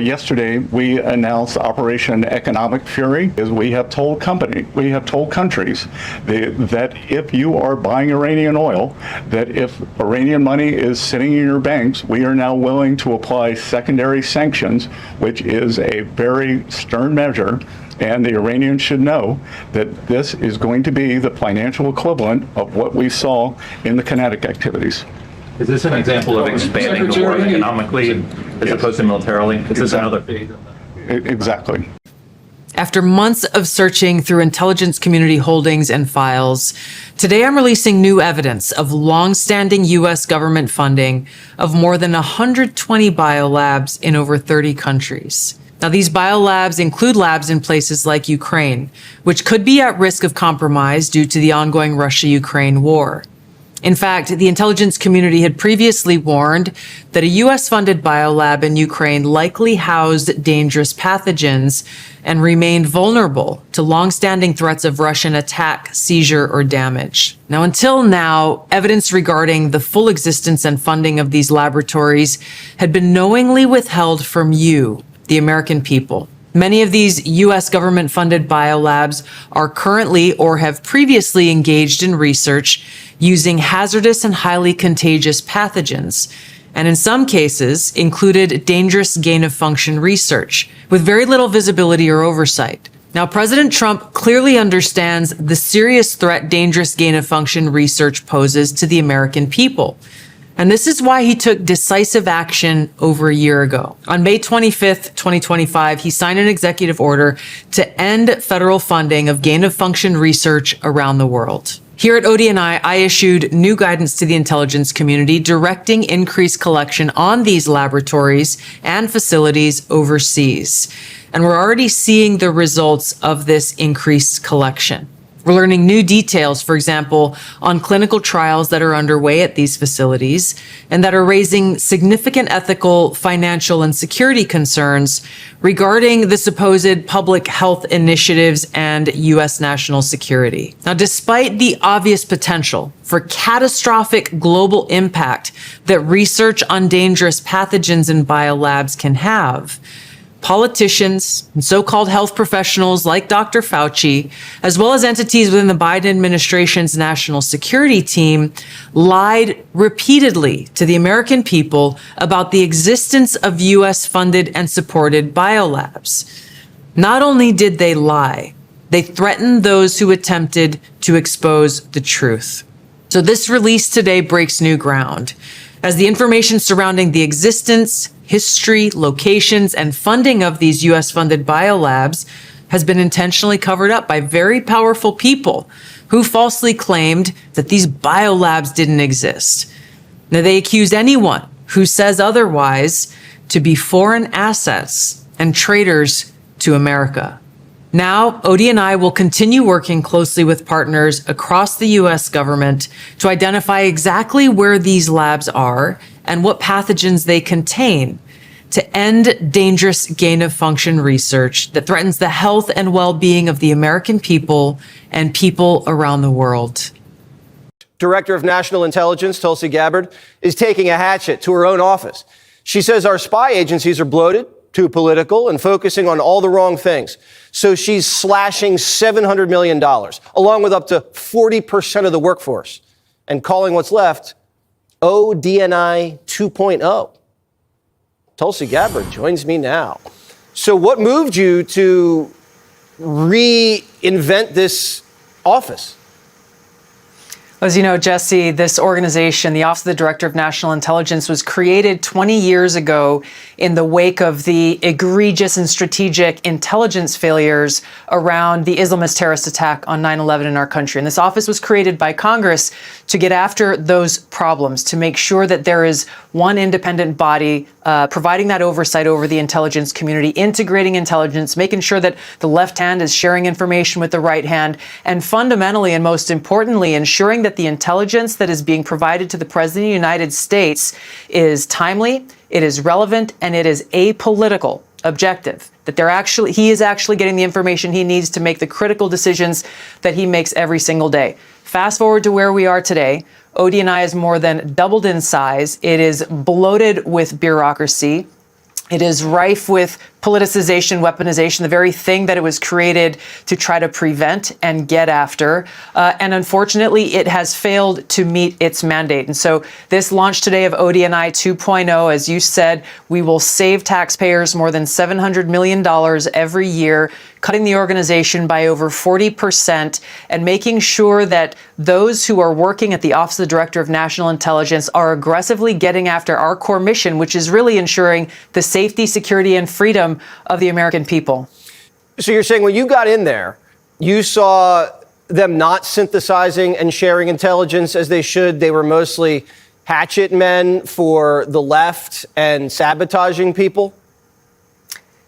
Yesterday, we announced Operation Economic Fury. We have told countries that if you are buying Iranian oil, that if Iranian money is sitting in your banks, we are now willing to apply secondary sanctions, which is a very stern measure. And the Iranians should know that this is going to be the financial equivalent of what we saw in the kinetic activities. Is this an example of expanding the war economically as opposed to militarily? Is this another phase of that? Exactly. After months of searching through intelligence community holdings and files, today I'm releasing new evidence of long-standing U.S. government funding of more than 120 biolabs in over 30 countries. Now, these biolabs include labs in places like Ukraine, which could be at risk of compromise due to the ongoing Russia-Ukraine war. In fact, the intelligence community had previously warned that a U.S.-funded biolab in Ukraine likely housed dangerous pathogens and remained vulnerable to long-standing threats of Russian attack, seizure, or damage. Now, until now, evidence regarding the full existence and funding of these laboratories had been knowingly withheld from you, the American people. Many of these U.S. government-funded biolabs are currently or have previously engaged in research using hazardous and highly contagious pathogens, and in some cases included dangerous gain-of-function research with very little visibility or oversight. Now, President Trump clearly understands the serious threat dangerous gain-of-function research poses to the American people. And this is why he took decisive action over a year ago. On May 25th, 2025, he signed an executive order to end federal funding of gain-of-function research around the world. Here at ODNI, I issued new guidance to the intelligence community directing increased collection on these laboratories and facilities overseas. And we're already seeing the results of this increased collection. We're learning new details, for example, on clinical trials that are underway at these facilities and that are raising significant ethical, financial, and security concerns regarding the supposed public health initiatives and U.S. national security. Now, despite the obvious potential for catastrophic global impact that research on dangerous pathogens in biolabs can have, politicians and so-called health professionals like Dr. Fauci, as well as entities within the Biden administration's national security team, lied repeatedly to the American people about the existence of U.S.-funded and supported biolabs. Not only did they lie, they threatened those who attempted to expose the truth. So this release today breaks new ground, as the information surrounding the existence, history, locations, and funding of these U.S.-funded biolabs has been intentionally covered up by very powerful people who falsely claimed that these biolabs didn't exist. Now, they accuse anyone who says otherwise to be foreign assets and traitors to America. Now, ODNI will continue working closely with partners across the U.S. government to identify exactly where these labs are and what pathogens they contain to end dangerous gain-of-function research that threatens the health and well-being of the American people and people around the world. Director of National Intelligence, Tulsi Gabbard, is taking a hatchet to her own office. She says our spy agencies are bloated, too political, and focusing on all the wrong things. So she's slashing $700 million, along with up to 40% of the workforce, and calling what's left DNI 2.0. Tulsi Gabbard joins me now. So what moved you to reinvent this office? As you know, Jesse, this organization, the Office of the Director of National Intelligence, was created 20 years ago in the wake of the egregious and strategic intelligence failures around the Islamist terrorist attack on 9/11 in our country. And this office was created by Congress to get after those problems, to make sure that there is one independent body providing that oversight over the intelligence community, integrating intelligence, making sure that the left hand is sharing information with the right hand, and fundamentally and most importantly, ensuring that the intelligence that is being provided to the President of the United States is timely, it is relevant, and it is apolitical, objective, that he is actually getting the information he needs to make the critical decisions that he makes every single day. Fast forward to where we are today. ODNI is more than doubled in size. It is bloated with bureaucracy. It is rife with politicization, weaponization, the very thing that it was created to try to prevent and get after. And unfortunately, it has failed to meet its mandate. And so this launch today of ODNI 2.0, as you said, we will save taxpayers more than $700 million every year, cutting the organization by over 40% and making sure that those who are working at the Office of the Director of National Intelligence are aggressively getting after our core mission, which is really ensuring the safety, security, and freedom of the American people. So you're saying when you got in there, you saw them not synthesizing and sharing intelligence as they should. They were mostly hatchet men for the left and sabotaging people?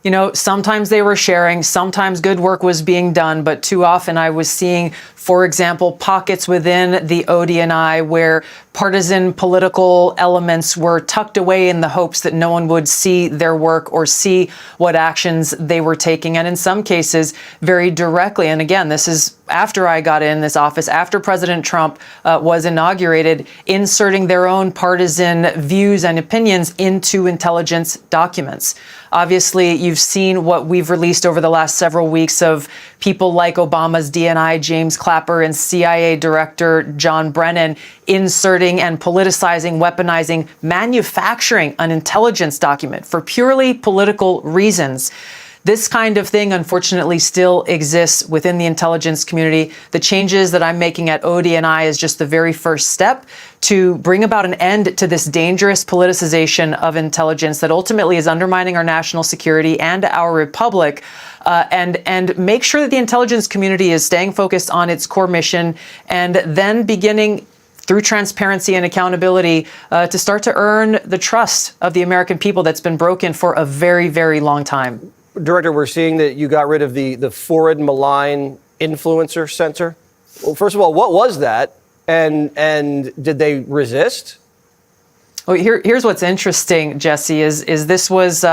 You know, sometimes they were sharing, sometimes good work was being done, but too often I was seeing, for example, pockets within the ODNI where partisan political elements were tucked away in the hopes that no one would see their work or see what actions they were taking. And in some cases, very directly. And again, this is after I got in this office, after President Trump was inaugurated, inserting their own partisan views and opinions into intelligence documents. Obviously, you've seen what we've released over the last several weeks of people like Obama's DNI James Clapper and CIA Director John Brennan inserting and politicizing, weaponizing, manufacturing an intelligence document for purely political reasons. This kind of thing, unfortunately, still exists within the intelligence community. The changes that I'm making at ODNI is just the very first step to bring about an end to this dangerous politicization of intelligence that ultimately is undermining our national security and our republic, and make sure that the intelligence community is staying focused on its core mission and then beginning through transparency and accountability to start to earn the trust of the American people that's been broken for a very, very long time. Director, we're seeing that you got rid of the forward malign influencer center. Well, first of all, what was that? And did they resist? Well, here's what's interesting, Jesse, is this was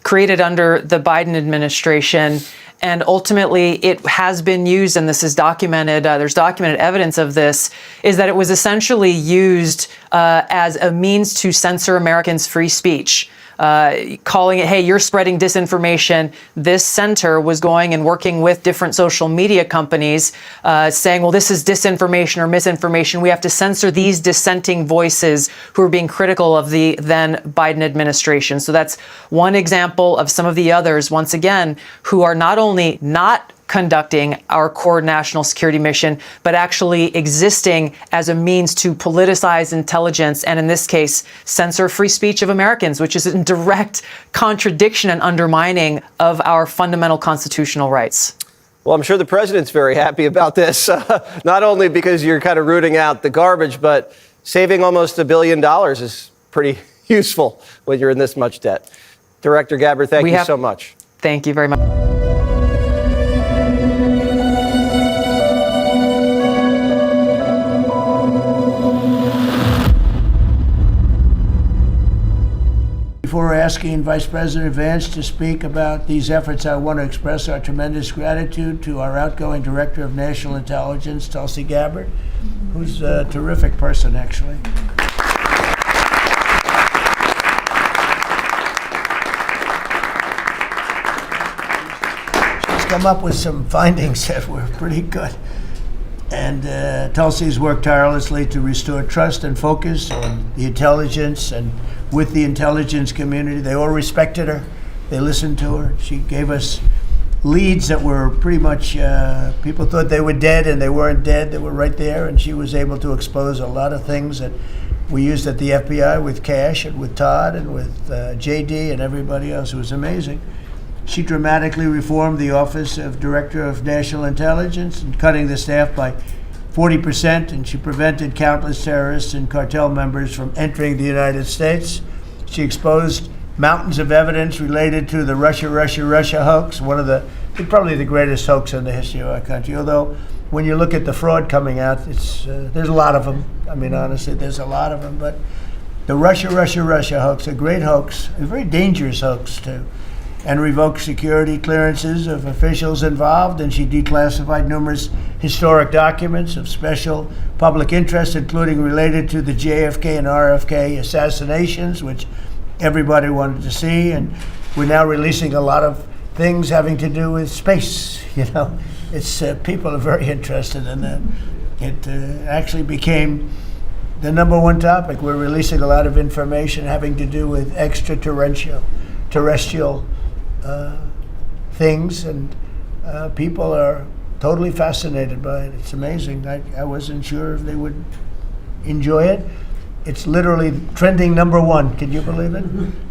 created under the Biden administration. And ultimately, it has been used, and this is documented, there's documented evidence of this, is that it was essentially used as a means to censor Americans' free speech. Calling it, hey, you're spreading disinformation. This center was going and working with different social media companies, saying, well, this is disinformation or misinformation. We have to censor these dissenting voices who are being critical of the then Biden administration. So that's one example of some of the others, once again, who are not only not conducting our core national security mission, but actually existing as a means to politicize intelligence and, in this case, censor free speech of Americans, which is in direct contradiction and undermining of our fundamental constitutional rights. Well, I'm sure the president's very happy about this, not only because you're kind of rooting out the garbage, but saving almost $1 billion is pretty useful when you're in this much debt. Director Gabbard, thank you so much. Thank you very much. Before asking Vice President Vance to speak about these efforts, I want to express our tremendous gratitude to our outgoing Director of National Intelligence, Tulsi Gabbard, who's a terrific person, actually. She's come up with some findings that were pretty good. And Tulsi's worked tirelessly to restore trust and focus on the intelligence and with the intelligence community. They all respected her. They listened to her. She gave us leads that were pretty much, people thought they were dead and they weren't dead. They were right there. And she was able to expose a lot of things that we used at the FBI with Cash and with Todd and with JD and everybody else. It was amazing. She dramatically reformed the Office of Director of National Intelligence and cutting the staff by 40%, and she prevented countless terrorists and cartel members from entering the United States. She exposed mountains of evidence related to the Russia hoax, probably the greatest hoax in the history of our country. Although, when you look at the fraud coming out, there's a lot of them. I mean, honestly, there's a lot of them. But the Russia hoax, a great hoax, a very dangerous hoax too, and revoked security clearances of officials involved, and she declassified numerous historic documents of special public interest, including related to the JFK and RFK assassinations, which everybody wanted to see. And we're now releasing a lot of things having to do with space. It's people are very interested in that. It actually became the #1 topic. We're releasing a lot of information having to do with extraterrestrial things, and people are totally fascinated by it. It's amazing. I wasn't sure if they would enjoy it. It's literally trending #1. Can you believe it?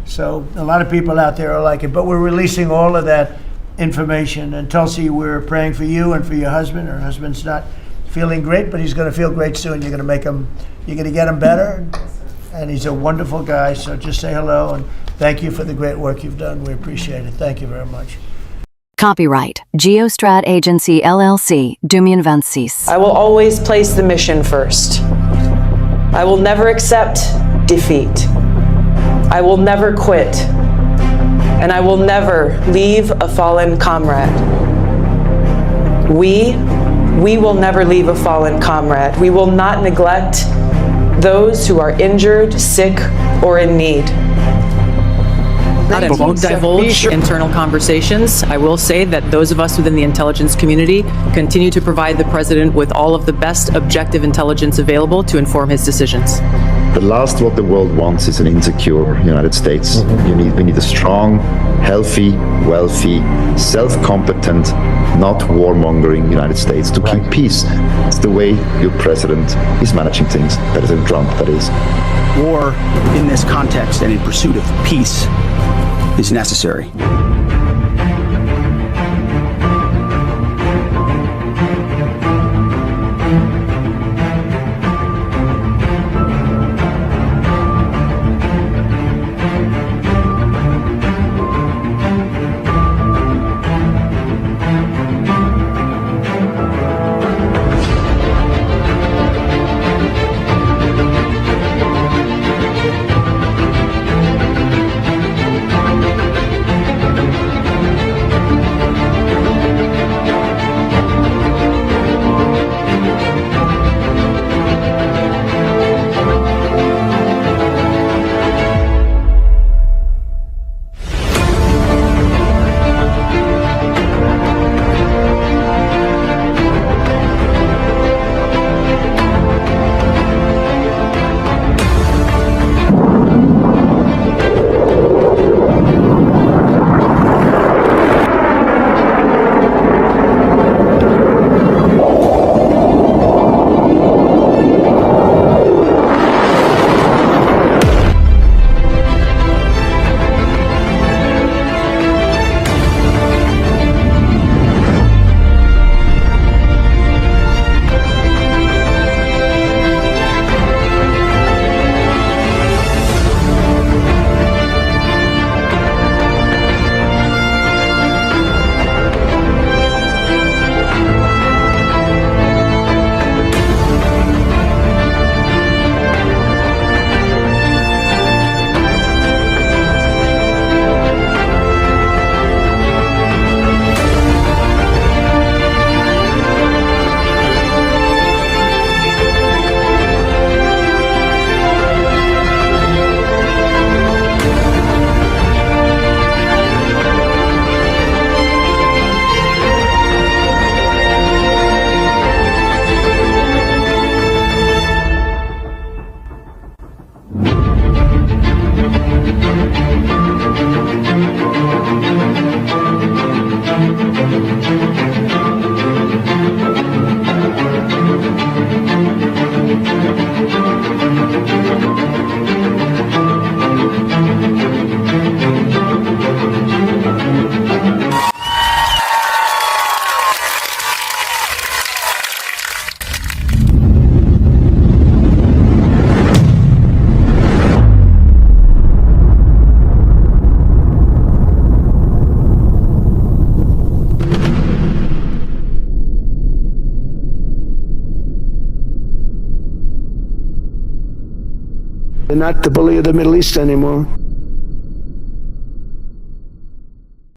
So a lot of people out there are like it, but we're releasing all of that information. And Tulsi, we're praying for you and for your husband. Her husband's not feeling great, but he's going to feel great soon. You're going to get him better. And he's a wonderful guy. So just say hello and thank you for the great work you've done. We appreciate it. Thank you very much. Copyright GeoStrat Agency LLC, 2026. I will always place the mission first. I will never accept defeat. I will never quit. And I will never leave a fallen comrade. We will never leave a fallen comrade. We will not neglect those who are injured, sick, or in need. I won't divulge internal conversations. I will say that those of us within the intelligence community continue to provide the president with all of the best objective intelligence available to inform his decisions. The last what the world wants is an insecure United States. We need a strong, healthy, wealthy, self-competent, not warmongering United States to keep peace. It's the way your president is managing things, President Trump, that is. War in this context and in pursuit of peace is necessary. They're not the bully of the Middle East anymore.